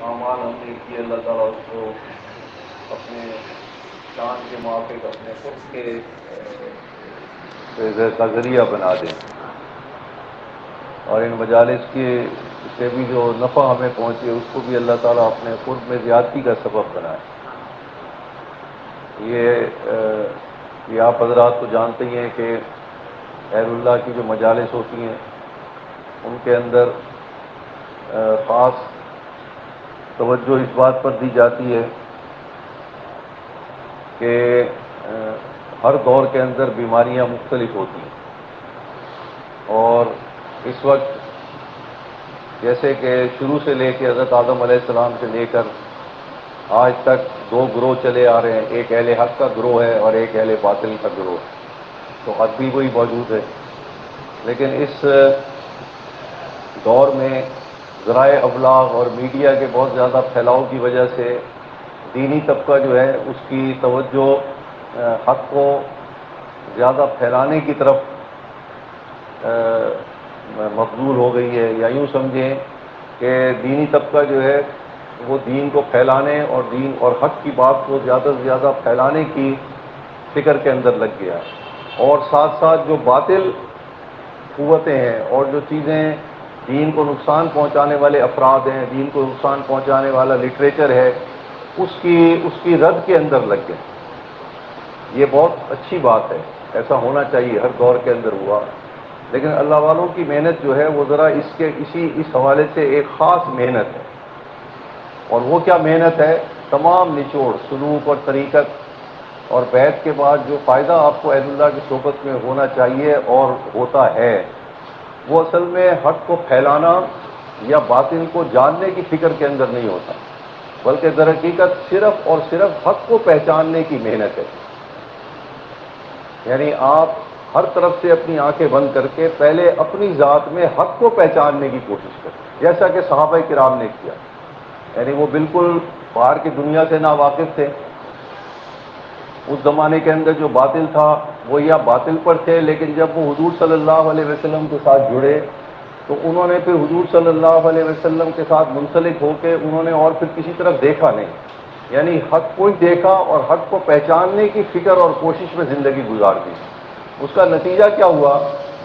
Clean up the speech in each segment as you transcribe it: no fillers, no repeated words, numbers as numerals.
اعمال ہم نے کیے، اللہ تعالیٰ اس کو اپنے شان کے موافق اپنے خود کے کا ذریعہ بنا دیں، اور ان مجالس کی سے بھی جو نفع ہمیں پہنچے اس کو بھی اللہ تعالیٰ اپنے خود میں زیادتی کا سبب بنائے۔ یہ آپ حضرات تو جانتے ہی ہیں کہ اہل اللہ کی جو مجالس ہوتی ہیں ان کے اندر خاص توجہ اس بات پر دی جاتی ہے کہ ہر دور کے اندر بیماریاں مختلف ہوتی ہیں، اور اس وقت جیسے کہ شروع سے لے کے حضرت آدم علیہ السلام سے لے کر آج تک دو گروہ چلے آ رہے ہیں، ایک اہل حق کا گروہ ہے اور ایک اہل باطل کا گروہ ہے، تو حق بھی وہی موجود ہے۔ لیکن اس دور میں ذرائع ابلاغ اور میڈیا کے بہت زیادہ پھیلاؤ کی وجہ سے دینی طبقہ جو ہے اس کی توجہ حق کو زیادہ پھیلانے کی طرف مبذول ہو گئی ہے، یا یوں سمجھیں کہ دینی طبقہ جو ہے وہ دین کو پھیلانے اور دین اور حق کی بات کو زیادہ سے زیادہ پھیلانے کی فکر کے اندر لگ گیا، اور ساتھ ساتھ جو باطل قوتیں ہیں اور جو چیزیں دین کو نقصان پہنچانے والے افراد ہیں، دین کو نقصان پہنچانے والا لٹریچر ہے، اس کی رد کے اندر لگ گئے۔ یہ بہت اچھی بات ہے، ایسا ہونا چاہیے، ہر دور کے اندر ہوا، لیکن اللہ والوں کی محنت جو ہے وہ ذرا اس حوالے سے ایک خاص محنت ہے، اور وہ کیا محنت ہے؟ تمام نچوڑ سلوک اور طریقت اور بیعت کے بعد جو فائدہ آپ کو اہل اللہ کی صحبت میں ہونا چاہیے اور ہوتا ہے، وہ اصل میں حق کو پھیلانا یا باطل کو جاننے کی فکر کے اندر نہیں ہوتا، بلکہ در حقیقت صرف اور صرف حق کو پہچاننے کی محنت ہے۔ یعنی آپ ہر طرف سے اپنی آنکھیں بند کر کے پہلے اپنی ذات میں حق کو پہچاننے کی کوشش کریں، جیسا کہ صحابہ کرام نے کیا۔ یعنی وہ بالکل باہر کی دنیا سے ناواقف تھے، اس زمانے کے اندر جو باطل تھا وہ یا باطل پر تھے، لیکن جب وہ حضور صلی اللہ علیہ وسلم کے ساتھ جڑے تو انہوں نے پھر حضور صلی اللہ علیہ وسلم کے ساتھ منسلک ہو کے انہوں نے اور پھر کسی طرف دیکھا نہیں، یعنی حق کو ہی دیکھا اور حق کو پہچاننے کی فکر اور کوشش میں زندگی گزار دی۔ اس کا نتیجہ کیا ہوا؟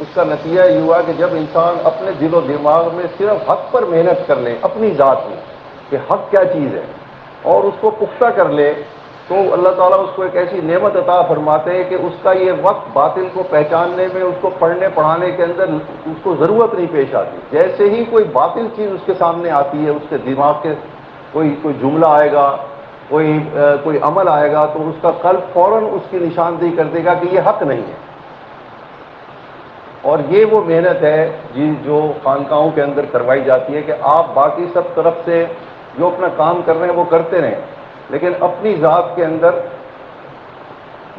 اس کا نتیجہ یہ ہوا کہ جب انسان اپنے دل و دماغ میں صرف حق پر محنت کر لے، اپنی ذات میں کہ حق کیا چیز ہے، اور اس کو پختہ کر لے، تو اللہ تعالیٰ اس کو ایک ایسی نعمت عطا فرماتے ہیں کہ اس کا یہ وقت باطل کو پہچاننے میں، اس کو پڑھنے پڑھانے کے اندر اس کو ضرورت نہیں پیش آتی۔ جیسے ہی کوئی باطل چیز اس کے سامنے آتی ہے، اس کے دماغ کے کوئی جملہ آئے گا، کوئی عمل آئے گا، تو اس کا قلب فوراً اس کی نشاندہی کر دے گا کہ یہ حق نہیں ہے۔ اور یہ وہ محنت ہے جو خانقاہوں کے اندر کروائی جاتی ہے کہ آپ باقی سب طرف سے جو اپنا کام کر رہے ہیں وہ کرتے رہیں، لیکن اپنی ذات کے اندر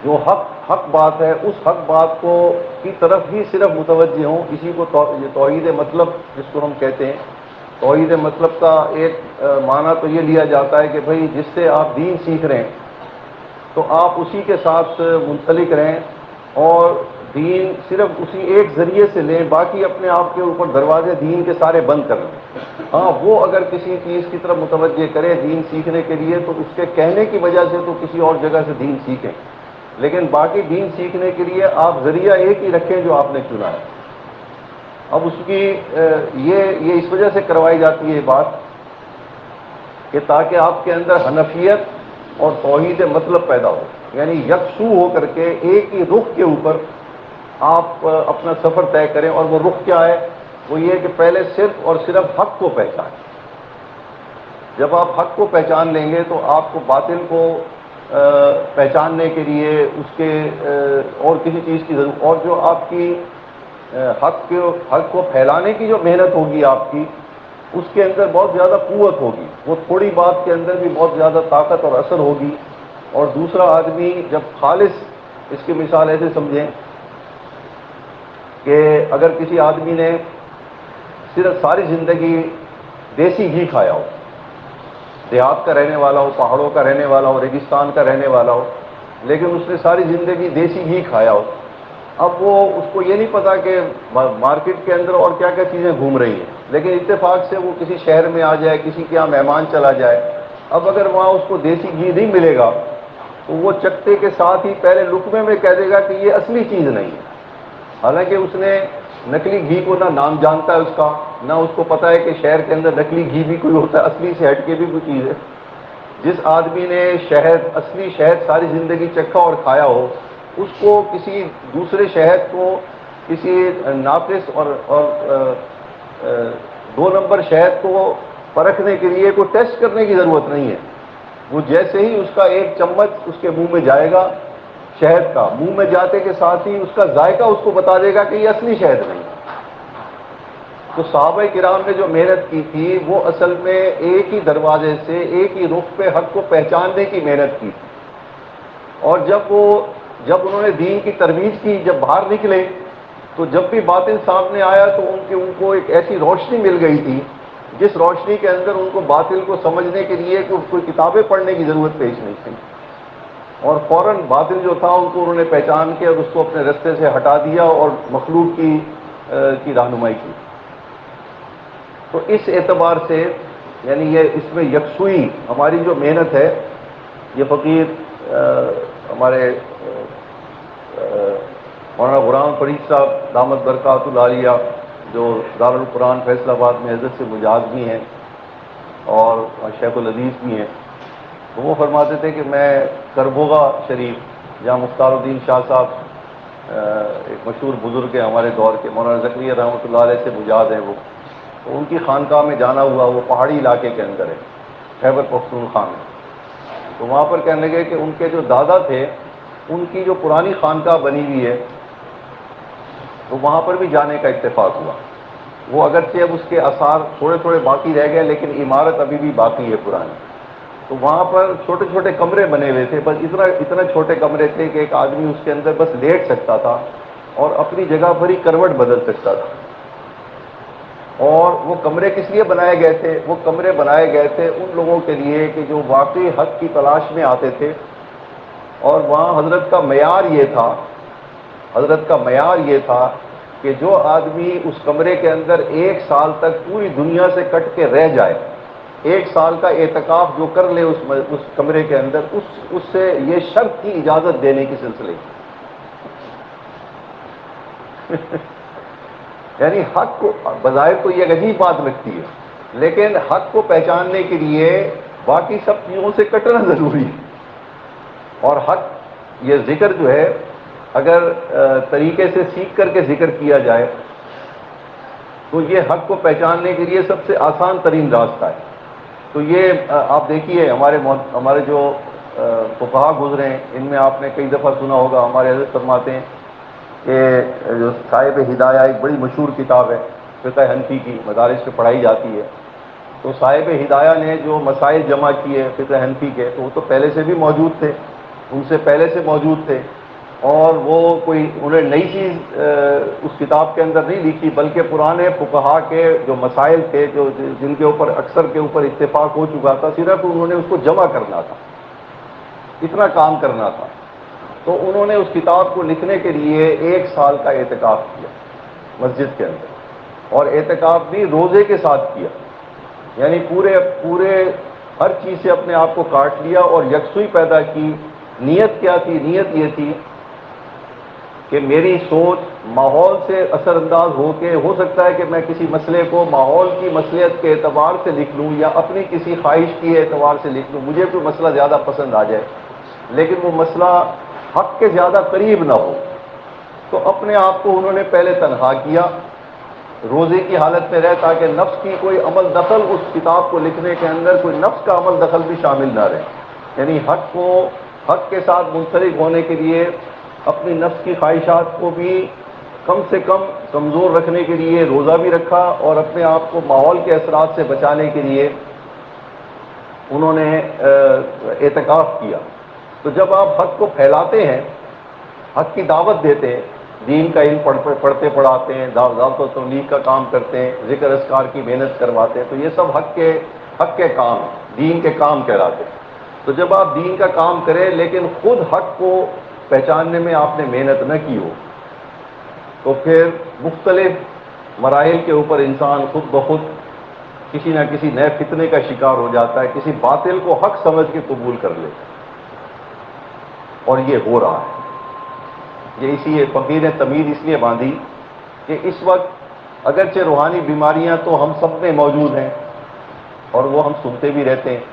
جو حق بات ہے اس حق بات کی طرف ہی صرف متوجہ ہوں۔ اسی کو یہ توحید مطلب جس کو ہم کہتے ہیں، توحید مطلب کا ایک معنی تو یہ لیا جاتا ہے کہ بھئی جس سے آپ دین سیکھ رہے ہیں تو آپ اسی کے ساتھ منسلک رہیں، اور دین صرف اسی ایک ذریعے سے لیں، باقی اپنے آپ کے اوپر دروازے دین کے سارے بند کر لیں۔ ہاں، وہ اگر کسی چیز کی طرف متوجہ کرے دین سیکھنے کے لیے تو اس کے کہنے کی وجہ سے تو کسی اور جگہ سے دین سیکھیں، لیکن باقی دین سیکھنے کے لیے آپ ذریعہ ایک ہی رکھیں جو آپ نے چنا ہے۔ اب اس کی یہ اس وجہ سے کروائی جاتی ہے بات کہ تاکہ آپ کے اندر حنفیت اور توحید مطلب پیدا ہو، یعنی یکسو ہو کر کے ایک ہی رخ کے اوپر آپ اپنا سفر طے کریں۔ اور وہ رخ کیا ہے؟ وہ یہ کہ پہلے صرف اور صرف حق کو پہچانیں۔ جب آپ حق کو پہچان لیں گے تو آپ کو باطل کو پہچاننے کے لیے اس کے اور کسی چیز کی ضرورت، اور جو آپ کی حق کو پھیلانے کی جو محنت ہوگی آپ کی، اس کے اندر بہت زیادہ قوت ہوگی، وہ تھوڑی بات کے اندر بھی بہت زیادہ طاقت اور اثر ہوگی۔ اور دوسرا آدمی جب خالص، اس کی مثال ایسے سمجھیں کہ اگر کسی آدمی نے صرف ساری زندگی دیسی گھی کھایا ہو، دیہات کا رہنے والا ہو، پہاڑوں کا رہنے والا ہو، ریگستان کا رہنے والا ہو، لیکن اس نے ساری زندگی دیسی گھی کھایا ہو، اب اس کو یہ نہیں پتا کہ مارکیٹ کے اندر اور کیا کیا چیزیں گھوم رہی ہیں، لیکن اتفاق سے وہ کسی شہر میں آ جائے، کسی کے یہاں مہمان چلا جائے، اب اگر وہاں اس کو دیسی گھی نہیں ملے گا تو وہ چکتے کے ساتھ ہی پہلے لقمے میں کہہ دے گا کہ یہ اصلی چیز نہیں ہے، حالانکہ اس نے نکلی گھی کو نہ نام جانتا ہے اس کا، نہ اس کو پتا ہے کہ شہر کے اندر نکلی گھی بھی کوئی ہوتا ہے، اصلی سے ہٹ کے بھی کوئی چیز ہے۔ جس آدمی نے شہد، اصلی شہد ساری زندگی چکھا اور کھایا ہو، اس کو کسی دوسرے شہد کو کسی ناقص اور دو نمبر شہد کو پرکھنے کے لیے کوئی ٹیسٹ کرنے کی ضرورت نہیں ہے۔ وہ جیسے ہی اس کا ایک چمچ اس کے منہ میں جائے گا شہد کا، منہ میں جاتے کے ساتھ ہی اس کا ذائقہ اس کو بتا دے گا کہ یہ اصلی شہد نہیں۔ تو صحابہ کرام نے جو محنت کی تھی وہ اصل میں ایک ہی دروازے سے، ایک ہی رخ پہ حق کو پہچاننے کی محنت کی تھی، اور جب انہوں نے دین کی ترویج کی، جب باہر نکلے تو جب بھی باطل سامنے آیا تو ان کو ایک ایسی روشنی مل گئی تھی جس روشنی کے اندر ان کو باطل کو سمجھنے کے لیے کوئی کتابیں پڑھنے کی ضرورت پیش نہیں تھی، اور فوراً باطل جو تھا ان کو انہوں نے پہچان کے اور اس کو اپنے رستے سے ہٹا دیا اور مخلوق کی رہنمائی کی۔ تو اس اعتبار سے یعنی یہ اس میں یکسوئی ہماری جو محنت ہے، یہ فقیر ہمارے مولانا غلام فرید صاحب دامت برکات العالیہ جو دارالقرآن فیصل آباد میں حضرت سے مجاز بھی ہیں اور شیخ الحدیث بھی ہیں، تو وہ فرماتے تھے کہ میں کربوگا شریف، جہاں مختار الدین شاہ صاحب ایک مشہور بزرگ ہیں ہمارے دور کے، مولانا زکریا رحمۃ اللہ علیہ سے مجاز ہیں وہ، تو ان کی خانقاہ میں جانا ہوا، وہ پہاڑی علاقے کے اندر ہے، خیبر پختونخوا میں۔ تو وہاں پر کہنے لگے کہ ان کے جو دادا تھے ان کی جو پرانی خانقاہ بنی ہوئی ہے، تو وہاں پر بھی جانے کا اتفاق ہوا۔ وہ اگرچہ اب اس کے آثار تھوڑے تھوڑے باقی رہ گئے لیکن عمارت ابھی بھی باقی ہے پرانی۔ تو وہاں پر چھوٹے چھوٹے کمرے بنے ہوئے تھے، بس اتنا چھوٹے کمرے تھے کہ ایک آدمی اس کے اندر بس لیٹ سکتا تھا اور اپنی جگہ پر ہی کروٹ بدل سکتا تھا۔ اور وہ کمرے کس لیے بنائے گئے تھے؟ وہ کمرے بنائے گئے تھے ان لوگوں کے لیے کہ جو واقعی حق کی تلاش میں آتے تھے، اور وہاں حضرت کا معیار یہ تھا کہ جو آدمی اس کمرے کے اندر 1 سال تک پوری دنیا سے کٹ کے رہ جائے، 1 سال کا اعتکاف جو کر لے اس کمرے کے اندر، اس سے یہ شرط کی اجازت دینے کی سلسلے یعنی حق کو بظاہر تو یہ عجیب بات لگتی ہے، لیکن حق کو پہچاننے کے لیے باقی سب چیزوں سے کٹنا ضروری ہے، اور حق یہ ذکر جو ہے اگر طریقے سے سیکھ کر کے ذکر کیا جائے تو یہ حق کو پہچاننے کے لیے سب سے آسان ترین راستہ ہے۔ تو یہ آپ دیکھیے ہمارے جو فقہا گزرے ہیں ان میں آپ نے کئی دفعہ سنا ہوگا، ہمارے حضرت فرماتے ہیں کہ جو صاحب ہدایہ ایک بڑی مشہور کتاب ہے فقہ حنفی کی، مدارس میں پڑھائی جاتی ہے، تو صاحب ہدایہ نے جو مسائل جمع کیے فقہ حنفی کے، تو وہ تو پہلے سے بھی موجود تھے، ان سے پہلے سے موجود تھے، اور وہ انہیں نئی چیز اس کتاب کے اندر نہیں لکھی، بلکہ پرانے فقہا کے جو مسائل تھے جن کے اوپر اکثر کے اوپر اتفاق ہو چکا تھا، صرف انہوں نے اس کو جمع کرنا تھا، اتنا کام کرنا تھا۔ تو انہوں نے اس کتاب کو لکھنے کے لیے 1 سال کا اعتکاف کیا مسجد کے اندر، اور اعتکاف بھی روزے کے ساتھ کیا، یعنی پورے ہر چیز سے اپنے آپ کو کاٹ لیا اور یکسوئی پیدا کی۔ نیت کیا تھی؟ نیت یہ تھی کہ میری سوچ ماحول سے اثر انداز ہو سکتا ہے کہ میں کسی مسئلے کو ماحول کی مصلحت کے اعتبار سے لکھ لوں یا اپنی کسی خواہش کے اعتبار سے لکھ لوں، مجھے کوئی مسئلہ زیادہ پسند آ جائے لیکن وہ مسئلہ حق کے زیادہ قریب نہ ہو، تو اپنے آپ کو انہوں نے پہلے تنہا کیا، روزے کی حالت میں رہ، تاکہ نفس کی کوئی عمل دخل اس کتاب کو لکھنے کے اندر کوئی نفس کا عمل دخل بھی شامل نہ رہے، یعنی حق کے ساتھ منسلک ہونے کے لیے اپنی نفس کی خواہشات کو بھی کم سے کم کمزور رکھنے کے لیے روزہ بھی رکھا، اور اپنے آپ کو ماحول کے اثرات سے بچانے کے لیے انہوں نے اعتکاف کیا۔ تو جب آپ حق کو پھیلاتے ہیں، حق کی دعوت دیتے ہیں، دین کا علم پڑھتے پڑھاتے ہیں، دعوت و تبلیغ کا کام کرتے ہیں، ذکر اذکار کی محنت کرواتے ہیں، تو یہ سب حق کے کام، دین کے کام کہلاتے ہیں۔ تو جب آپ دین کا کام کریں لیکن خود حق کو پہچاننے میں آپ نے محنت نہ کی ہو، تو پھر مختلف مراحل کے اوپر انسان خود بخود کسی نہ کسی نئے فتنے کا شکار ہو جاتا ہے، کسی باطل کو حق سمجھ کے قبول کر لیتا ہے، اور یہ ہو رہا ہے۔ یہ اسی فقیر نے تمیز اس لیے باندھی کہ اس وقت اگرچہ روحانی بیماریاں تو ہم سب میں موجود ہیں، اور وہ ہم سنتے بھی رہتے ہیں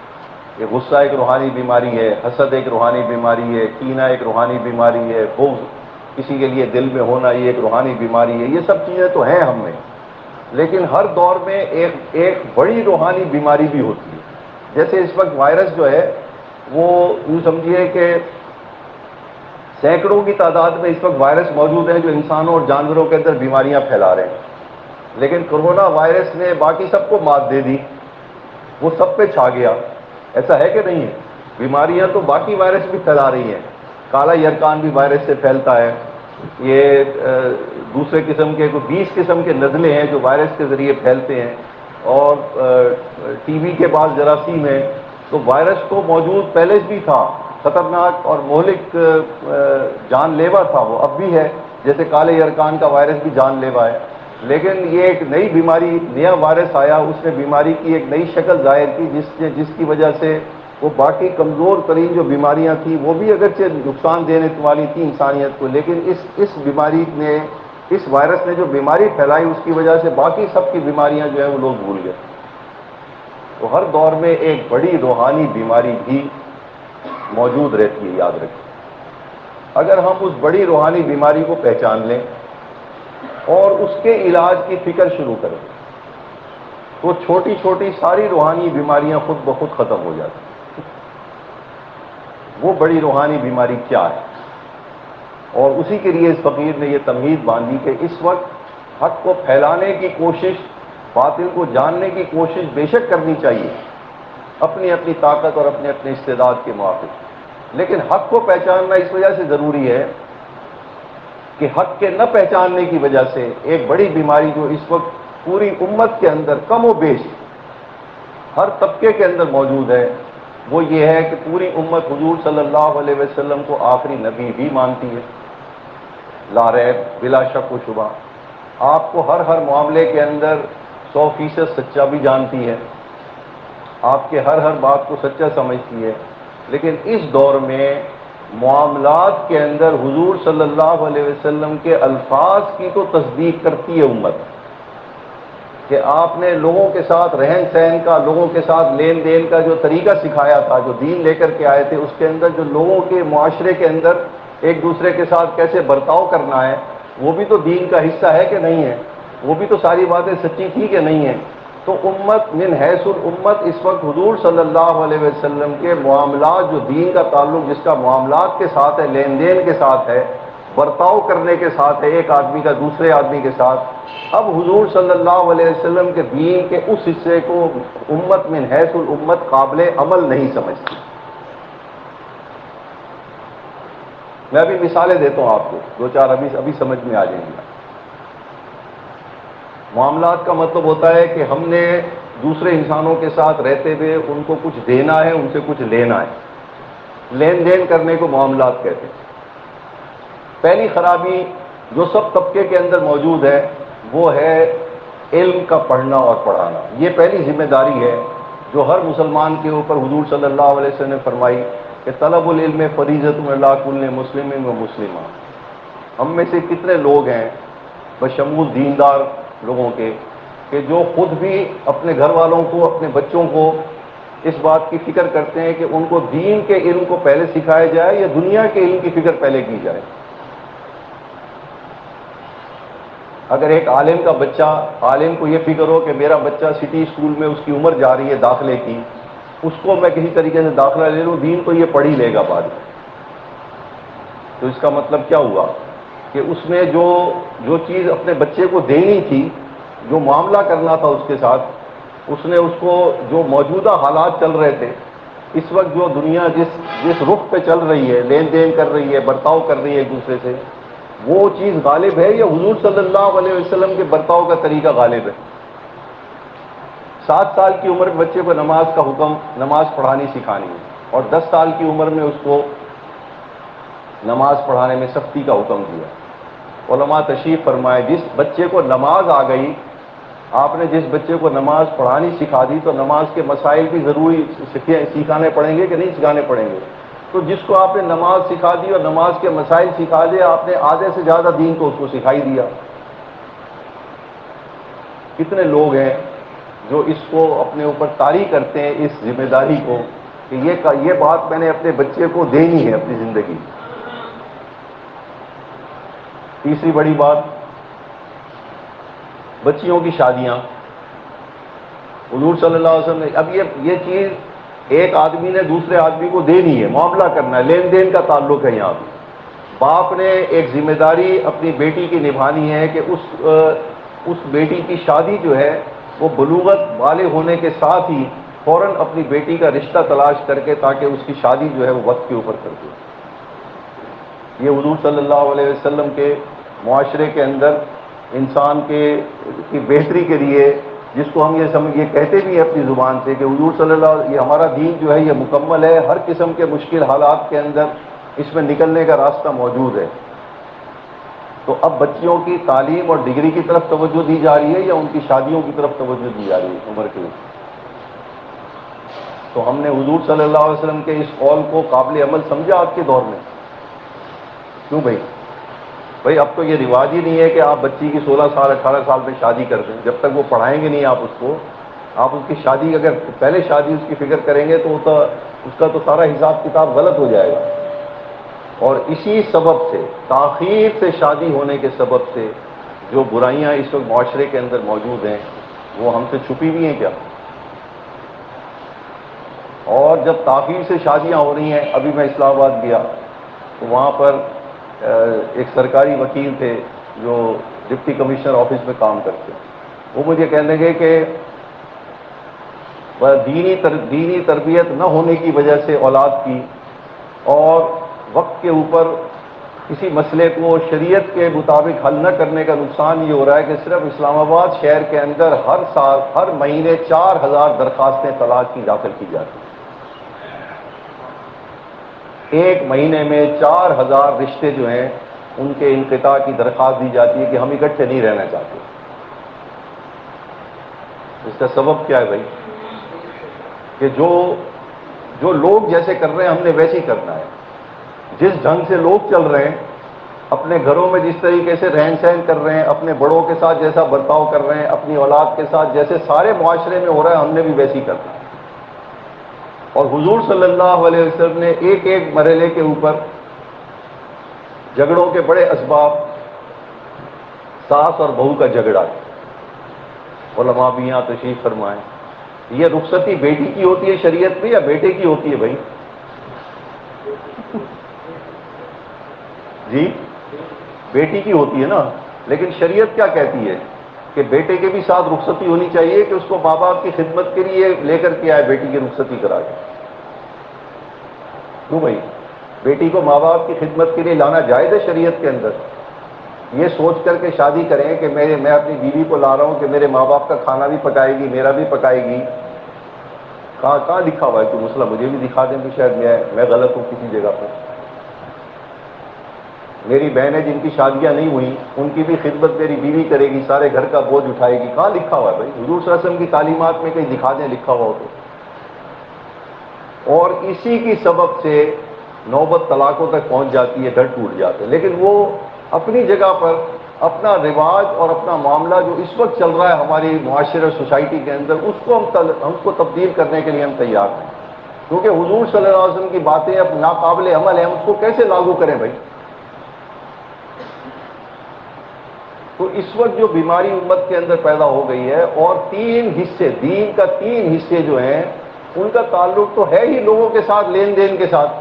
کہ غصہ ایک روحانی بیماری ہے، حسد ایک روحانی بیماری ہے، کینہ ایک روحانی بیماری ہے، بغض کسی کے لیے دل میں ہونا یہ ایک روحانی بیماری ہے۔ یہ سب چیزیں تو ہیں ہم میں، لیکن ہر دور میں ایک بڑی روحانی بیماری بھی ہوتی ہے۔ جیسے اس وقت وائرس جو ہے وہ یوں سمجھیے کہ سینکڑوں کی تعداد میں اس وقت وائرس موجود ہیں جو انسانوں اور جانوروں کے اندر بیماریاں پھیلا رہے ہیں، لیکن کرونا وائرس نے باقی سب کو مات دے دی، وہ سب پہ چھا گیا۔ ایسا ہے کہ نہیں ہے؟ بیماریاں تو باقی وائرس بھی پھیلا رہی ہیں، کالا یرکان بھی وائرس سے پھیلتا ہے، یہ دوسرے قسم کے 20 قسم کے نزلے ہیں جو وائرس کے ذریعے پھیلتے ہیں، اور ٹی وی کے بعض جراثیم ہیں۔ تو وائرس تو موجود پہلے بھی تھا، خطرناک اور مہلک جان لیوا تھا، وہ اب بھی ہے، جیسے کالے یرکان کا وائرس بھی جان لیوا ہے، لیکن یہ ایک نئی بیماری، نیا وائرس آیا، اس نے بیماری کی ایک نئی شکل ظاہر کی، جس کی وجہ سے وہ باقی کمزور ترین جو بیماریاں تھیں وہ بھی اگرچہ نقصان دینے والی تھی انسانیت کو، لیکن اس بیماری نے، اس وائرس نے جو بیماری پھیلائی اس کی وجہ سے باقی سب کی بیماریاں جو ہیں وہ لوگ بھول گئے۔ تو ہر دور میں ایک بڑی روحانی بیماری بھی موجود رہتی ہے، یاد رکھیں۔ اگر ہم اس بڑی روحانی بیماری کو پہچان لیں اور اس کے علاج کی فکر شروع کریں تو چھوٹی چھوٹی ساری روحانی بیماریاں خود بخود ختم ہو جاتی ہیں۔ وہ بڑی روحانی بیماری کیا ہے؟ اور اسی کے لیے اس فقیر نے یہ تمہید باندھی کہ اس وقت حق کو پھیلانے کی کوشش، باطل کو جاننے کی کوشش بے شک کرنی چاہیے، اپنی اپنی طاقت اور اپنے اپنے استعداد کے موافق، لیکن حق کو پہچاننا اس وجہ سے ضروری ہے کہ حق کے نہ پہچاننے کی وجہ سے ایک بڑی بیماری جو اس وقت پوری امت کے اندر کم و بیش ہر طبقے کے اندر موجود ہے، وہ یہ ہے کہ پوری امت حضور صلی اللہ علیہ وسلم کو آخری نبی بھی مانتی ہے، لا ریب، بلا شک و شبہ، آپ کو ہر معاملے کے اندر 100% سچا بھی جانتی ہے، آپ کے ہر بات کو سچا سمجھتی ہے، لیکن اس دور میں معاملات کے اندر حضور صلی اللہ علیہ وسلم کے الفاظ کی تو تصدیق کرتی ہے امت، کہ آپ نے لوگوں کے ساتھ رہن سہن کا، لوگوں کے ساتھ لین دین کا جو طریقہ سکھایا تھا، جو دین لے کر کے آئے تھے، اس کے اندر جو لوگوں کے معاشرے کے اندر ایک دوسرے کے ساتھ کیسے برتاؤ کرنا ہے، وہ بھی تو دین کا حصہ ہے کہ نہیں ہے؟ وہ بھی تو ساری باتیں سچی تھی کہ نہیں ہیں؟ تو امت من حیث الامت اس وقت حضور صلی اللہ علیہ وسلم کے معاملات، جو دین کا تعلق جس کا معاملات کے ساتھ ہے، لین دین کے ساتھ ہے، برتاؤ کرنے کے ساتھ ہے ایک آدمی کا دوسرے آدمی کے ساتھ، اب حضور صلی اللہ علیہ وسلم کے دین کے اس حصے کو امت من حیث الامت قابل عمل نہیں سمجھتی۔ میں ابھی مثالیں دیتا ہوں آپ کو، دو چار ابھی سمجھ میں آ جائیں گی۔ معاملات کا مطلب ہوتا ہے کہ ہم نے دوسرے انسانوں کے ساتھ رہتے ہوئے ان کو کچھ دینا ہے، ان سے کچھ لینا ہے، لین دین کرنے کو معاملات کہتے ہیں۔ پہلی خرابی جو سب طبقے کے اندر موجود ہے وہ ہے علم کا پڑھنا اور پڑھانا۔ یہ پہلی ذمہ داری ہے جو ہر مسلمان کے اوپر حضور صلی اللہ علیہ وسلم نے فرمائی کہ طلب العلم فریضۃ علی کل مسلم و مسلمہ۔ ہم میں سے کتنے لوگ ہیں بشمول دیندار لوگوں کے کہ جو خود بھی اپنے گھر والوں کو، اپنے بچوں کو اس بات کی فکر کرتے ہیں کہ ان کو دین کے علم کو پہلے سکھایا جائے یا دنیا کے علم کی فکر پہلے کی جائے۔ اگر ایک عالم کا بچہ، عالم کو یہ فکر ہو کہ میرا بچہ سٹی اسکول میں اس کی عمر جا رہی ہے داخلے کی، اس کو میں کسی طریقے سے داخلہ لے لوں، دین تو یہ پڑھ ہی لے گا بعد میں، تو اس کا مطلب کیا ہوا کہ اس نے جو چیز اپنے بچے کو دینی تھی، جو معاملہ کرنا تھا اس کے ساتھ، اس نے اس کو، جو موجودہ حالات چل رہے تھے، اس وقت جو دنیا جس رخ پہ چل رہی ہے، لین دین کر رہی ہے، برتاؤ کر رہی ہے ایک دوسرے سے، وہ چیز غالب ہے یا حضور صلی اللہ علیہ وسلم کے برتاؤ کا طریقہ غالب ہے؟ 7 سال کی عمر میں بچے کو نماز کا حکم، نماز پڑھانی سکھانی ہے، اور 10 سال کی عمر میں اس کو نماز پڑھانے میں سختی کا حکم دیا۔ علماء تشریف فرمائے، جس بچے کو نماز آ گئی، آپ نے جس بچے کو نماز پڑھانی سکھا دی تو نماز کے مسائل بھی ضروری سکھانے پڑیں گے کہ نہیں سکھانے پڑیں گے؟ تو جس کو آپ نے نماز سکھا دی اور نماز کے مسائل سکھا دیا، آپ نے آدھے سے زیادہ دین تو اس کو سکھائی دیا۔ کتنے لوگ ہیں جو اس کو اپنے اوپر طاری کرتے ہیں، اس ذمہ داری کو، کہ یہ بات میں نے اپنے بچے کو دینی ہے اپنی زندگی۔ تیسری بڑی بات، بچیوں کی شادیاں۔ حضور صلی اللہ علیہ وسلم نے، اب یہ چیز ایک آدمی نے دوسرے آدمی کو دینی ہے، معاملہ کرنا ہے، لین دین کا تعلق ہے یہاں بھی۔ باپ نے ایک ذمہ داری اپنی بیٹی کی نبھانی ہے کہ اس بیٹی کی شادی جو ہے وہ بلوغت بالغ ہونے کے ساتھ ہی فوراً اپنی بیٹی کا رشتہ تلاش کر کے، تاکہ اس کی شادی جو ہے وہ وقت کے اوپر کر دے۔ یہ حضور صلی اللہ علیہ وسلم کے معاشرے کے اندر انسان کی بہتری کے لیے، جس کو ہم یہ کہتے بھی ہیں اپنی زبان سے کہ حضور صلی اللہ علیہ وسلم، یہ ہمارا دین جو ہے یہ مکمل ہے، ہر قسم کے مشکل حالات کے اندر اس میں نکلنے کا راستہ موجود ہے۔ تو اب بچیوں کی تعلیم اور ڈگری کی طرف توجہ دی جا رہی ہے یا ان کی شادیوں کی طرف توجہ دی جا رہی ہے عمر کے؟ تو ہم نے حضور صلی اللہ علیہ وسلم کے اس قول کو قابل عمل سمجھا آج کے دور میں؟ کیوں بھائی اب تو یہ رواج ہی نہیں ہے کہ آپ بچی کی 16 سال 18 سال میں شادی کر دیں، جب تک وہ پڑھائیں گے نہیں آپ اس کو، آپ اس کی شادی، اگر پہلے شادی اس کی فکر کریں گے تو اس کا تو سارا حساب کتاب غلط ہو جائے گا۔ اور اسی سبب سے، تاخیر سے شادی ہونے کے سبب سے جو برائیاں اس وقت معاشرے کے اندر موجود ہیں وہ ہم سے چھپی بھی ہیں کیا؟ اور جب تاخیر سے شادیاں ہو رہی ہیں، ابھی میں اسلام آباد گیا تو وہاں پر ایک سرکاری وکیل تھے جو ڈپٹی کمشنر آفس میں کام کرتے، وہ مجھے کہنے لگے کہ دینی تربیت نہ ہونے کی وجہ سے اولاد کی، اور وقت کے اوپر کسی مسئلے کو شریعت کے مطابق حل نہ کرنے کا نقصان یہ ہو رہا ہے کہ صرف اسلام آباد شہر کے اندر ہر سال ہر مہینے 4000 درخواستیں طلاق کی داخل کی جاتی ہیں۔ ایک مہینے میں 4000 رشتے جو ہیں ان کے انقطاع کی درخواست دی جاتی ہے کہ ہم اکٹھے نہیں رہنا چاہتے۔ اس کا سبب کیا ہے بھائی؟ کہ جو لوگ جیسے کر رہے ہیں ہم نے ویسے ہی کرنا ہے۔ جس ڈھنگ سے لوگ چل رہے ہیں، اپنے گھروں میں جس طریقے سے رہن سہن کر رہے ہیں، اپنے بڑوں کے ساتھ جیسا برتاؤ کر رہے ہیں، اپنی اولاد کے ساتھ جیسے سارے معاشرے میں ہو رہا ہے، ہم نے بھی ویسے ہی کرنا ہے۔ اور حضور صلی اللہ علیہ وسلم نے ایک ایک مرحلے کے اوپر جھگڑوں کے بڑے اسباب، ساس اور بہو کا جھگڑا، علماء بھی یہاں تشریف فرمائیں، یہ رخصتی بیٹی کی ہوتی ہے شریعت میں یا بیٹے کی ہوتی ہے بھائی؟ جی بیٹی کی ہوتی ہے نا، لیکن شریعت کیا کہتی ہے کہ بیٹے کے بھی ساتھ رخصتی ہونی چاہیے کہ اس کو ماں باپ کی خدمت کے لیے لے کر کے آئے، بیٹی کی رخصتی کرا کے۔ کیوں بھائی؟ بیٹی کو ماں باپ کی خدمت کے لیے لانا جائز ہے شریعت کے اندر؟ یہ سوچ کر کے شادی کریں کہ میں اپنی بیوی کو لا رہا ہوں کہ میرے ماں باپ کا کھانا بھی پکائے گی، میرا بھی پکائے گی، کہاں لکھا ہوا ہے؟ کوئی مسئلہ مجھے بھی دکھا دیں کہ شاید میں غلط ہوں کسی جگہ پر۔ میری بہنیں جن کی شادیاں نہیں ہوئی ان کی بھی خدمت میری بیوی کرے گی، سارے گھر کا بوجھ اٹھائے گی، کہاں لکھا ہوا ہے بھائی؟ حضور صلی اللہ علیہ وسلم کی تعلیمات میں کہیں دکھا دیں لکھا ہوا ہو تو۔ اور اسی کی سبب سے نوبت طلاقوں تک پہنچ جاتی ہے، گھر ٹوٹ جاتے ہیں۔ لیکن وہ اپنی جگہ پر اپنا رواج اور اپنا معاملہ جو اس وقت چل رہا ہے ہماری معاشرے اور سوسائٹی کے اندر، اس کو تبدیل کرنے کے لیے ہم تیار ہیں، کیونکہ حضور صلی اللہ علیہ وسلم کی باتیں اب ناقابل عمل ہیں، اس کو کیسے لاگو کریں بھائی؟ تو اس وقت جو بیماری امت کے اندر پیدا ہو گئی ہے، اور 3 حصے دین کا، 3 حصے جو ہیں ان کا تعلق تو ہے ہی لوگوں کے ساتھ، لین دین کے ساتھ،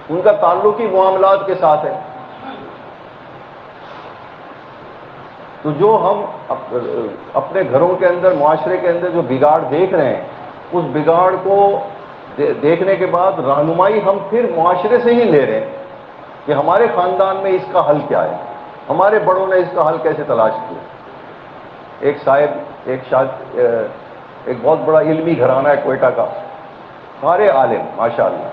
ان کا تعلق ہی معاملات کے ساتھ ہے۔ تو جو ہم اپنے گھروں کے اندر، معاشرے کے اندر جو بگاڑ دیکھ رہے ہیں، اس بگاڑ کو دیکھنے کے بعد رہنمائی ہم پھر معاشرے سے ہی لے رہے ہیں کہ ہمارے خاندان میں اس کا حل کیا ہے، ہمارے بڑوں نے اس کا حل کیسے تلاش کیا۔ ایک صاحب، ایک بہت بڑا علمی گھرانہ ہے کوئٹہ کا، سارے عالم ماشاءاللہ،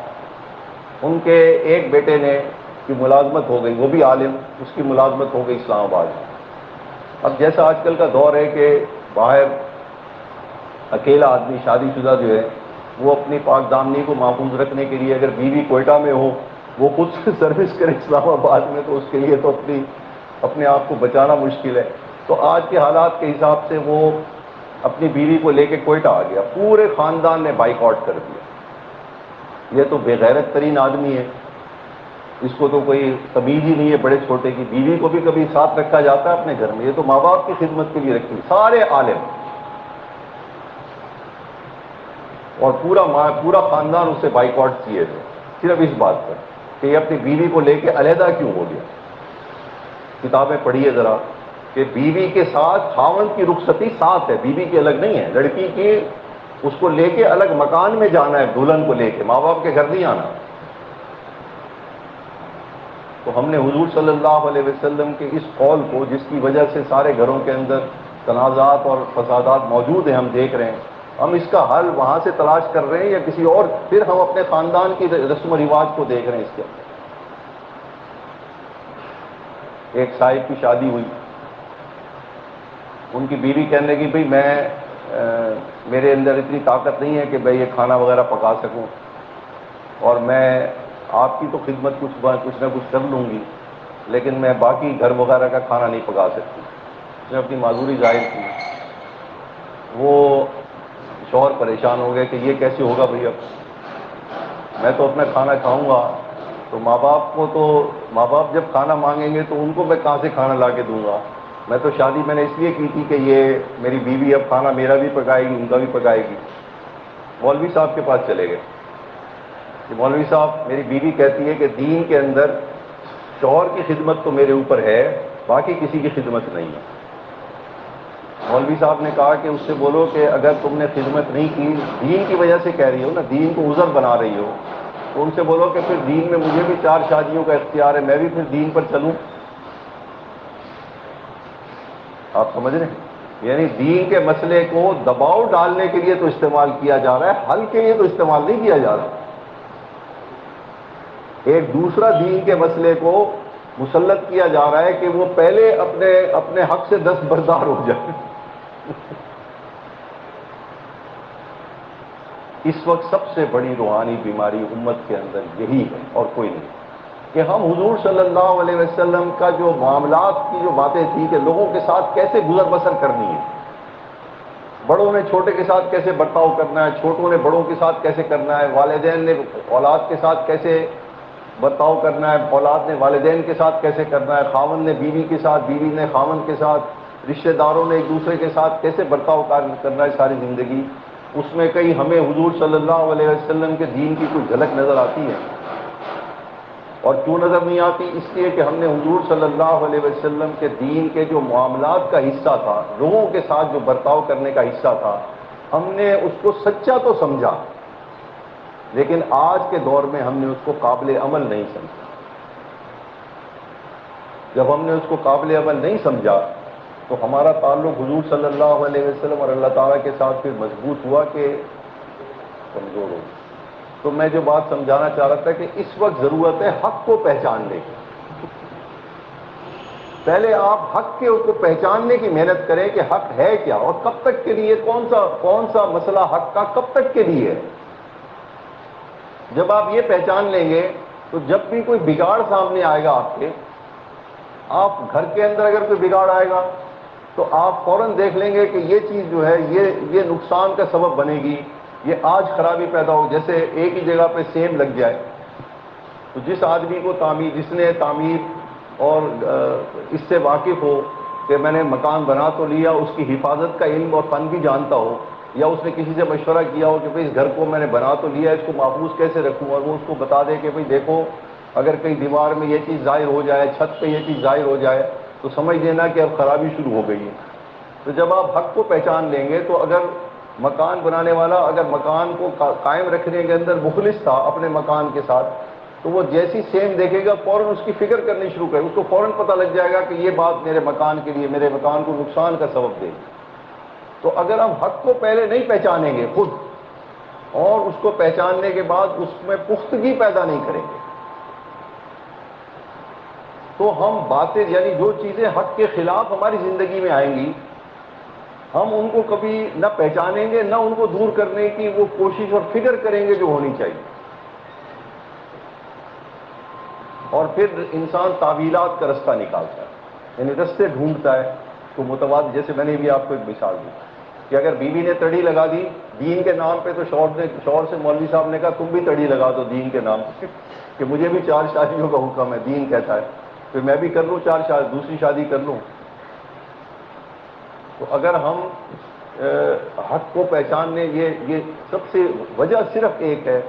ان کے ایک بیٹے نے کی ملازمت ہو گئی، وہ بھی عالم، اس کی ملازمت ہو گئی اسلام آباد میں۔ اب جیسا آج کل کا دور ہے کہ باہر اکیلا آدمی شادی شدہ جو ہے وہ اپنی پاک دامنی کو محفوظ رکھنے کے لیے اگر بیوی کوئٹہ میں ہو، وہ خود سے سروس کرے اسلام آباد میں، تو اس کے لیے تو اپنے آپ کو بچانا مشکل ہے۔ تو آج کے حالات کے حساب سے وہ اپنی بیوی کو لے کے کوئٹہ آ گیا، پورے خاندان نے بائیک آؤٹ کر دیا۔ یہ تو بے غیرت ترین آدمی ہے، اس کو تو کوئی تمیز ہی نہیں ہے بڑے چھوٹے کی۔ بیوی کو بھی کبھی ساتھ رکھا جاتا ہے اپنے گھر میں؟ یہ تو ماں باپ کی خدمت کے لیے رکھی، سارے عالم اور پورا خاندان اسے بائیک آؤٹ کیے تھے صرف اس بات پر کہ یہ اپنی بیوی کو لے کے علیحدہ کیوں ہو گیا۔ کتابیں پڑھیے ذرا کہ بیوی کے ساتھ خاوند کی رخصتی ساتھ ہے، بیوی کی الگ نہیں ہے۔ لڑکی کی اس کو لے کے الگ مکان میں جانا ہے، دلہن کو لے کے، ماں باپ کے گھر نہیں آنا۔ تو ہم نے حضور صلی اللہ علیہ وسلم کے اس قول کو، جس کی وجہ سے سارے گھروں کے اندر تنازعات اور فسادات موجود ہیں، ہم دیکھ رہے ہیں، ہم اس کا حل وہاں سے تلاش کر رہے ہیں یا کسی اور؟ پھر ہم اپنے خاندان کی رسم و رواج کو دیکھ رہے ہیں اس کے اندر۔ ایک صاحب کی شادی ہوئی، ان کی بیوی کہنے لگی بھئی میرے اندر اتنی طاقت نہیں ہے کہ میں یہ کھانا وغیرہ پکا سکوں، اور میں آپ کی تو خدمت کچھ نہ کچھ کر لوں گی، لیکن میں باقی گھر وغیرہ کا کھانا نہیں پکا سکتی۔ اس نے اپنی معذوری ظاہر کی۔ وہ شوہر پریشان ہو گئے کہ یہ کیسے ہوگا بھئی، اب میں تو اپنا کھانا کھاؤں گا، تو ماں باپ جب کھانا مانگیں گے تو ان کو میں کہاں سے کھانا لا کے دوں گا؟ میں تو شادی میں نے اس لیے کی تھی کہ یہ میری بیوی اب کھانا میرا بھی پکائے گی، ان کا بھی پکائے گی۔ مولوی صاحب کے پاس چلے گئے کہ مولوی صاحب، میری بیوی کہتی ہے کہ دین کے اندر شوہر کی خدمت تو میرے اوپر ہے، باقی کسی کی خدمت نہیں ہے۔ مولوی صاحب نے کہا کہ اس سے بولو کہ اگر تم نے خدمت نہیں کی، دین کی وجہ سے کہہ رہی ہو نا، دین کو عذر بنا رہی ہو، تو ان سے بولو کہ پھر دین میں مجھے بھی 4 شادیوں کا اختیار ہے، میں بھی پھر دین پر چلوں۔ آپ سمجھ رہے ہیں؟ یعنی دین کے مسئلے کو دباؤ ڈالنے کے لیے تو استعمال کیا جا رہا ہے، حل کے لیے تو استعمال نہیں کیا جا رہا۔ ایک دوسرا دین کے مسئلے کو مسلط کیا جا رہا ہے کہ وہ پہلے اپنے حق سے دستبردار ہو جائے۔ اس وقت سب سے بڑی روحانی بیماری امت کے اندر یہی ہے اور کوئی نہیں، کہ ہم حضور صلی اللہ علیہ وسلم کا جو معاملات کی جو باتیں تھیں کہ لوگوں کے ساتھ کیسے گزر بسر کرنی ہے، بڑوں نے چھوٹے کے ساتھ کیسے برتاؤ کرنا ہے، چھوٹوں نے بڑوں کے ساتھ کیسے کرنا ہے، والدین نے اولاد کے ساتھ کیسے برتاؤ کرنا ہے، اولاد نے والدین کے ساتھ کیسے کرنا ہے، خاوند نے بیوی کے ساتھ، بیوی نے خاوند کے ساتھ، رشتہ داروں نے ایک دوسرے کے ساتھ کیسے برتاؤ کرنا ہے ساری زندگی۔ اس میں کئی ہمیں حضور صلی اللہ علیہ وسلم کے دین کی کوئی جھلک نظر آتی ہے؟ اور کیوں نظر نہیں آتی؟ اس لیے کہ ہم نے حضور صلی اللہ علیہ وسلم کے دین کے جو معاملات کا حصہ تھا، لوگوں کے ساتھ جو برتاؤ کرنے کا حصہ تھا، ہم نے اس کو سچا تو سمجھا، لیکن آج کے دور میں ہم نے اس کو قابل عمل نہیں سمجھا۔ جب ہم نے اس کو قابل عمل نہیں سمجھا تو ہمارا تعلق حضور صلی اللہ علیہ وسلم اور اللہ تعالیٰ کے ساتھ پھر مضبوط ہوا کہ کمزور ہو۔ تو میں جو بات سمجھانا چاہ رہا تھا کہ اس وقت ضرورت ہے حق کو پہچاننے کی۔ پہلے آپ حق کے اس کو پہچاننے کی محنت کریں کہ حق ہے کیا اور کب تک کے لیے، کون سا مسئلہ حق کا کب تک کے لیے ہے۔ جب آپ یہ پہچان لیں گے تو جب بھی کوئی بگاڑ سامنے آئے گا آپ گھر کے اندر اگر کوئی بگاڑ آئے گا تو آپ فوراً دیکھ لیں گے کہ یہ چیز جو ہے یہ نقصان کا سبب بنے گی، یہ آج خرابی پیدا ہو۔ جیسے ایک ہی جگہ پہ سیم لگ جائے تو جس آدمی کو جس نے تعمیر اور اس سے واقف ہو کہ میں نے مکان بنا تو لیا، اس کی حفاظت کا علم اور فن بھی جانتا ہو، یا اس نے کسی سے مشورہ کیا ہو کہ بھئی اس گھر کو میں نے بنا تو لیا، اس کو محفوظ کیسے رکھوں، اور وہ اس کو بتا دے کہ بھئی دیکھو اگر کہیں دیوار میں یہ چیز ظاہر ہو جائے، چھت پہ یہ چیز ظاہر ہو جائے تو سمجھ لینا کہ اب خرابی شروع ہو گئی ہے۔ تو جب آپ حق کو پہچان لیں گے تو اگر مکان بنانے والا اگر مکان کو قائم رکھنے کے اندر مخلص تھا اپنے مکان کے ساتھ، تو وہ جیسی سیم دیکھے گا فوراً اس کی فکر کرنی شروع کرے، اس کو فوراً پتہ لگ جائے گا کہ یہ بات میرے مکان کے لیے، میرے مکان کو نقصان کا سبب دے گی۔ تو اگر ہم حق کو پہلے نہیں پہچانیں گے خود، اور اس کو پہچاننے کے بعد اس میں پختگی پیدا نہیں کریں گے، تو ہم باطل یعنی جو چیزیں حق کے خلاف ہماری زندگی میں آئیں گی ہم ان کو کبھی نہ پہچانیں گے نہ ان کو دور کرنے کی وہ کوشش اور فکر کریں گے جو ہونی چاہیے. اور پھر انسان تعویلات کا رستہ نکالتا ہے, یعنی رستے ڈھونڈتا ہے تو متوازی. جیسے میں نے بھی آپ کو ایک مثال دی کہ اگر بیوی نے تڑی لگا دی دین کے نام پہ, تو شوہر سے مولوی صاحب نے کہا تم بھی تڑی لگا دو دین کے نام پہ کہ مجھے بھی 4 شادیوں کا حکم ہے, دین کہتا ہے, پھر میں بھی کر لوں 4 دوسری شادی کر لوں. تو اگر ہم حق کو پہچاننے, یہ سب سے وجہ صرف ایک ہے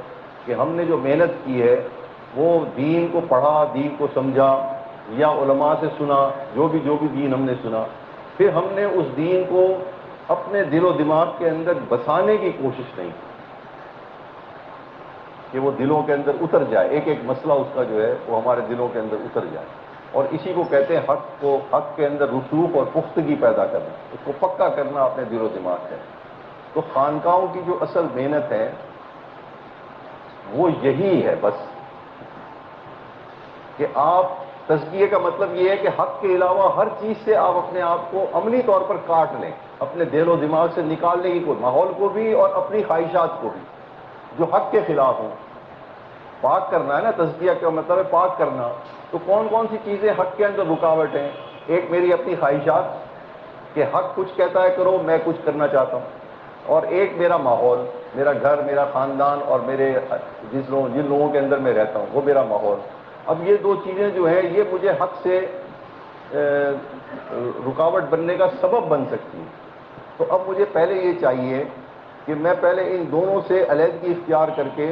کہ ہم نے جو محنت کی ہے وہ دین کو پڑھا, دین کو سمجھا, یا علماء سے سنا, جو بھی دین ہم نے سنا, پھر ہم نے اس دین کو اپنے دل و دماغ کے اندر بسانے کی کوشش نہیں کی کہ وہ دلوں کے اندر اتر جائے, ایک ایک مسئلہ اس کا جو ہے وہ ہمارے دلوں کے اندر اتر جائے. اور اسی کو کہتے ہیں حق کے اندر رسوخ اور پختگی پیدا کرنا, اس کو پکا کرنا اپنے دل و دماغ سے. تو خانقاہوں کی جو اصل محنت ہے وہ یہی ہے بس, کہ آپ تزکیے کا مطلب یہ ہے کہ حق کے علاوہ ہر چیز سے آپ اپنے آپ کو عملی طور پر کاٹ لیں, اپنے دل و دماغ سے نکالنے کی کوئی, ماحول کو بھی اور اپنی خواہشات کو بھی جو حق کے خلاف ہوں. پاک کرنا ہے نا, تزکیہ کا مطلب ہے پاک کرنا. تو کون کون سی چیزیں حق کے اندر رکاوٹ ہیں؟ ایک میری اپنی خواہشات کہ حق کچھ کہتا ہے کرو, میں کچھ کرنا چاہتا ہوں, اور ایک میرا ماحول, میرا گھر, میرا خاندان, اور میرے جن لوگوں کے اندر میں رہتا ہوں وہ میرا ماحول. اب یہ 2 چیزیں جو ہیں یہ مجھے حق سے رکاوٹ بننے کا سبب بن سکتی ہیں. تو اب مجھے پہلے یہ چاہیے کہ میں پہلے ان دونوں سے علیحدگی اختیار کر کے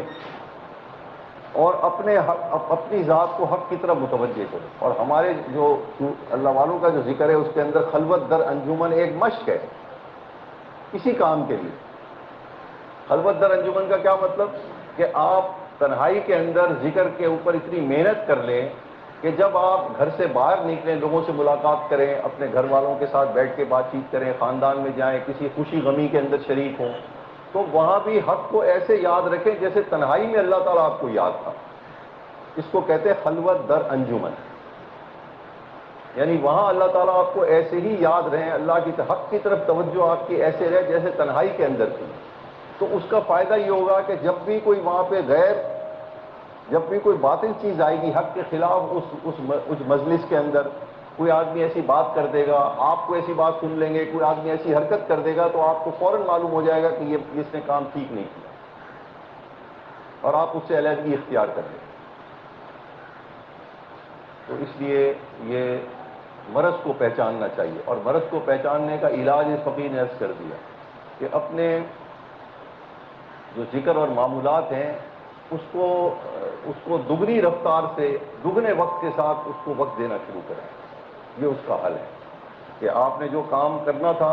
اور اپنی ذات کو حق کی طرف متوجہ کروں. اور ہمارے جو اللہ والوں کا جو ذکر ہے اس کے اندر خلوت در انجمن ایک مشق ہے کسی کام کے لیے. خلوت در انجمن کا کیا مطلب؟ کہ آپ تنہائی کے اندر ذکر کے اوپر اتنی محنت کر لیں کہ جب آپ گھر سے باہر نکلیں, لوگوں سے ملاقات کریں, اپنے گھر والوں کے ساتھ بیٹھ کے بات چیت کریں, خاندان میں جائیں, کسی خوشی غمی کے اندر شریک ہوں, تو وہاں بھی حق کو ایسے یاد رکھیں جیسے تنہائی میں اللہ تعالیٰ آپ کو یاد تھا. اس کو کہتے ہیں خلوت در انجمن. یعنی وہاں اللہ تعالیٰ آپ کو ایسے ہی یاد رہیں, اللہ کی حق کی طرف توجہ آپ کی ایسے رہے جیسے تنہائی کے اندر تھی. تو اس کا فائدہ یہ ہوگا کہ جب بھی کوئی وہاں پہ جب بھی کوئی باطل چیز آئے گی حق کے خلاف اس مجلس کے اندر, کوئی آدمی ایسی بات کر دے گا, آپ کو ایسی بات سن لیں گے, کوئی آدمی ایسی حرکت کر دے گا, تو آپ کو فوراً معلوم ہو جائے گا کہ اس نے کام ٹھیک نہیں کیا, اور آپ اس سے علیحدگی اختیار کر لیں. تو اس لیے یہ مرض کو پہچاننا چاہیے, اور مرض کو پہچاننے کا علاج اس فقیر نے عرض کر دیا کہ اپنے جو ذکر اور معمولات ہیں اس کو دگنی رفتار سے دگنے وقت کے ساتھ اس کو وقت دینا شروع کریں. یہ اس کا حل ہے کہ آپ نے جو کام کرنا تھا,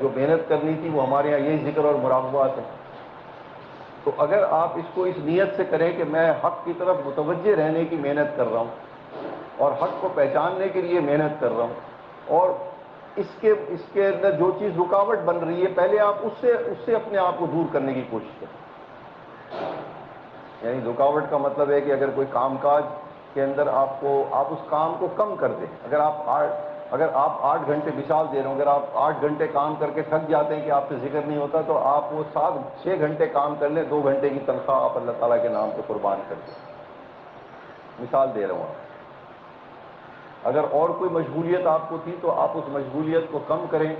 جو محنت کرنی تھی, وہ ہمارے یہاں یہی ذکر اور مراقبات ہیں. تو اگر آپ اس کو اس نیت سے کریں کہ میں حق کی طرف متوجہ رہنے کی محنت کر رہا ہوں اور حق کو پہچاننے کے لیے محنت کر رہا ہوں, اور اس کے اندر جو چیز رکاوٹ بن رہی ہے پہلے آپ اس سے اپنے آپ کو دور کرنے کی کوشش کریں. یعنی رکاوٹ کا مطلب ہے کہ اگر کوئی کام کاج کے اندر آپ اس کام کو کم کر دیں. اگر آپ 8 گھنٹے مثال دے رہے ہوں, اگر آپ 8 گھنٹے کام کر کے تھک جاتے ہیں کہ آپ سے ذکر نہیں ہوتا, تو آپ وہ 6 گھنٹے کام کر لیں, 2 گھنٹے کی تنخواہ آپ اللہ تعالیٰ کے نام پہ قربان کر دیں. مثال دے رہا ہوں آپ. اگر اور کوئی مشغولیت آپ کو تھی تو آپ اس مشغولیت کو کم کریں,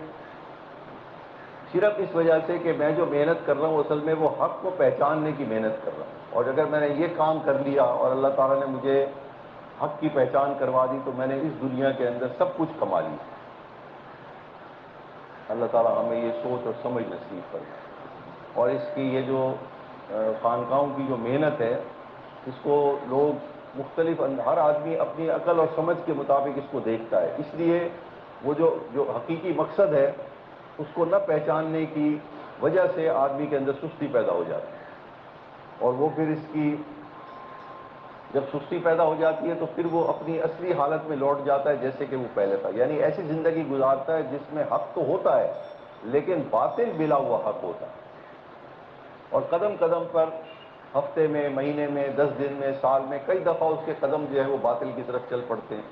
صرف اس وجہ سے کہ میں جو محنت کر رہا ہوں اصل میں وہ حق کو پہچاننے کی محنت کر رہا ہوں, اور اگر میں نے یہ کام کر لیا اور اللہ تعالیٰ نے مجھے حق کی پہچان کروا دی تو میں نے اس دنیا کے اندر سب کچھ کما لیا. اللہ تعالیٰ ہمیں یہ سوچ اور سمجھ نصیب کرے. اور اس کی یہ جو خانقاہوں کی جو محنت ہے اس کو لوگ مختلف ہر آدمی اپنی عقل اور سمجھ کے مطابق اس کو دیکھتا ہے. اس لیے وہ جو حقیقی مقصد ہے اس کو نہ پہچاننے کی وجہ سے آدمی کے اندر سستی پیدا ہو جاتی ہے, اور وہ پھر جب سستی پیدا ہو جاتی ہے تو پھر وہ اپنی اصلی حالت میں لوٹ جاتا ہے جیسے کہ وہ پہلے تھا. یعنی ایسی زندگی گزارتا ہے جس میں حق تو ہوتا ہے لیکن باطل ملا ہوا حق ہوتا ہے, اور قدم قدم پر ہفتے میں، مہینے میں، 10 دن میں، سال میں کئی دفعہ اس کے قدم جو ہے وہ باطل کی طرف چل پڑتے ہیں،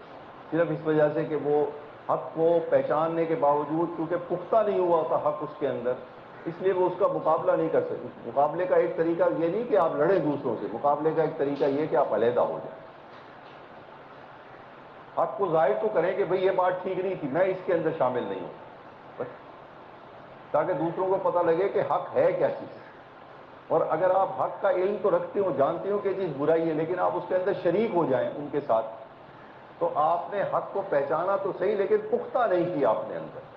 صرف اس وجہ سے کہ وہ حق کو پہچاننے کے باوجود کیونکہ پختہ نہیں ہوا ہوتا حق اس کے اندر، اس لیے وہ اس کا مقابلہ نہیں کر سکتے۔ مقابلے کا ایک طریقہ یہ نہیں کہ آپ لڑیں دوسروں سے، مقابلے کا ایک طریقہ یہ کہ آپ علیحدہ ہو جائیں، حق کو ظاہر تو کریں کہ بھئی یہ بات ٹھیک نہیں تھی، میں اس کے اندر شامل نہیں ہوں، بس تاکہ دوسروں کو پتہ لگے کہ حق ہے کیا چیز ہے۔ اور اگر آپ حق کا علم تو رکھتے ہو، جانتے ہو کہ یہ چیز برائی ہے، لیکن آپ اس کے اندر شریک ہو جائیں ان کے ساتھ، تو آپ نے حق کو پہچانا تو صحیح لیکن پختہ نہیں کیا آپ نے اندر۔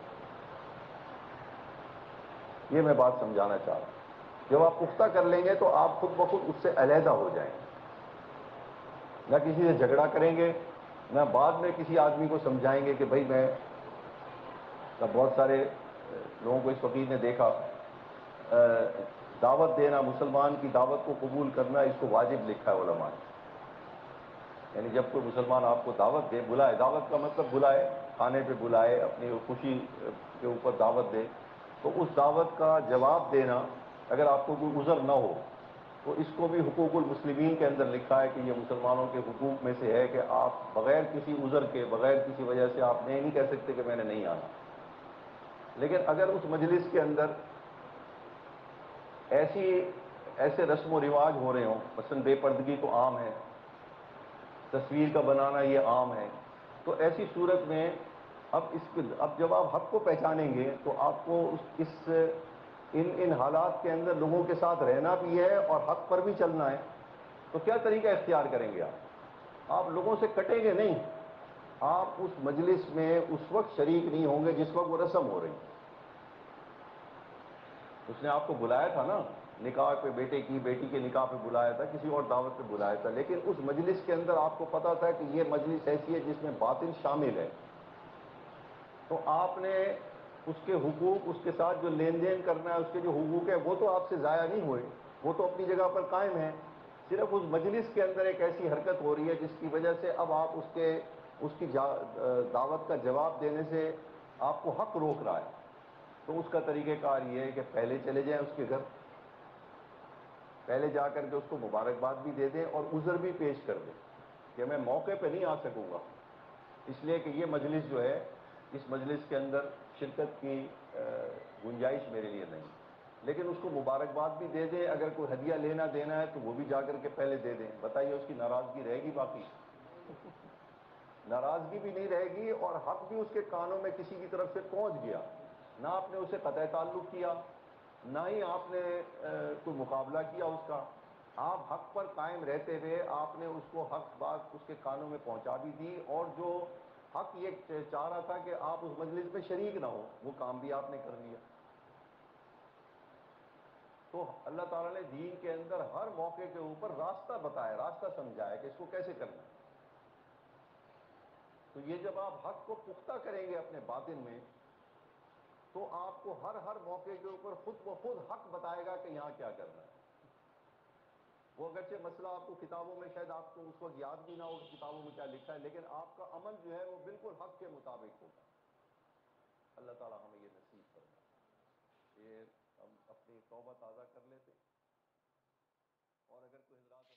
یہ میں بات سمجھانا چاہ رہا ہوں۔ جب آپ پختہ کر لیں گے تو آپ خود بخود اس سے علیحدہ ہو جائیں گے، نہ کسی سے جھگڑا کریں گے، نہ بعد میں کسی آدمی کو سمجھائیں گے کہ بھئی میں بہت سارے لوگوں کو اس وقت نے دیکھا، دعوت دینا، مسلمان کی دعوت کو قبول کرنا، اس کو واجب لکھا ہے علماء نے۔ یعنی جب کوئی مسلمان آپ کو دعوت دے، بلائے، دعوت کا مطلب بلائے، کھانے پہ بلائے، اپنی خوشی کے اوپر دعوت دے، تو اس دعوت کا جواب دینا، اگر آپ کو کوئی عذر نہ ہو تو اس کو بھی حقوق المسلمین کے اندر لکھا ہے کہ یہ مسلمانوں کے حقوق میں سے ہے کہ آپ بغیر کسی عذر کے، بغیر کسی وجہ سے آپ نہیں کہہ سکتے کہ میں نے نہیں آنا۔ لیکن اگر اس مجلس کے اندر ایسے رسم و رواج ہو رہے ہوں، مثلا بے پردگی تو عام ہے، تصویر کا بنانا یہ عام ہے، تو ایسی صورت میں اب جب آپ حق کو پہچانیں گے تو آپ کو ان حالات کے اندر لوگوں کے ساتھ رہنا بھی ہے اور حق پر بھی چلنا ہے، تو کیا طریقہ اختیار کریں گے آپ لوگوں سے کٹیں گے نہیں، آپ اس مجلس میں اس وقت شریک نہیں ہوں گے جس وقت وہ رسم ہو رہی ہے۔ اس نے آپ کو بلایا تھا نا، نکاح پہ، بیٹی کے نکاح پہ بلایا تھا، کسی اور دعوت پہ بلایا تھا، لیکن اس مجلس کے اندر آپ کو پتا تھا کہ یہ مجلس ایسی ہے جس میں باطل شامل ہے، تو آپ نے اس کے حقوق، اس کے ساتھ جو لین دین کرنا ہے، اس کے جو حقوق ہے وہ تو آپ سے ضائع نہیں ہوئے، وہ تو اپنی جگہ پر قائم ہیں، صرف اس مجلس کے اندر ایک ایسی حرکت ہو رہی ہے جس کی وجہ سے اب آپ اس کی دعوت کا جواب دینے سے آپ کو حق روک رہا ہے۔ تو اس کا طریقہ کار یہ ہے کہ پہلے چلے جائیں اس کے گھر، پہلے جا کر کے اس کو مبارکباد بھی دے دیں اور عذر بھی پیش کر دیں کہ میں موقع پہ نہیں آ سکوں گا، اس لیے کہ یہ مجلس جو ہے، اس مجلس کے اندر شرکت کی گنجائش میرے لیے نہیں، لیکن اس کو مبارکباد بھی دے دیں، اگر کوئی ہدیہ لینا دینا ہے تو وہ بھی جا کر کے پہلے دے دیں۔ بتائیے اس کی ناراضگی رہے گی؟ باقی ناراضگی بھی نہیں رہے گی، اور حق بھی اس کے کانوں میں کسی کی طرف سے پہنچ گیا، نہ آپ نے اسے قطع تعلق کیا، نہ ہی آپ نے کوئی مقابلہ کیا اس کا، آپ حق پر قائم رہتے ہوئے آپ نے اس کو حق بات اس کے کانوں میں پہنچا بھی دی، اور جو حق یہ چاہ رہا تھا کہ آپ اس مجلس میں شریک نہ ہو، وہ کام بھی آپ نے کر لیا۔ تو اللہ تعالیٰ نے دین کے اندر ہر موقع کے اوپر راستہ بتایا، راستہ سمجھایا کہ اس کو کیسے کرنا ہے۔ تو یہ جب آپ حق کو پختہ کریں گے اپنے باطن میں، تو آپ کو ہر موقع کے اوپر خود بخود حق بتائے گا کہ یہاں کیا کرنا ہے۔ وہ اگرچہ مسئلہ آپ کو کتابوں میں شاید آپ کو اس وقت یاد بھی نہ ہو کہ کتابوں میں کیا لکھا ہے، لیکن آپ کا عمل جو ہے وہ بالکل حق کے مطابق ہوگا۔ اللہ تعالیٰ ہمیں یہ نصیب فرمائے۔ یہ ہم اپنی توبہ تازہ کر لیتے، اور اگر کوئی حضرات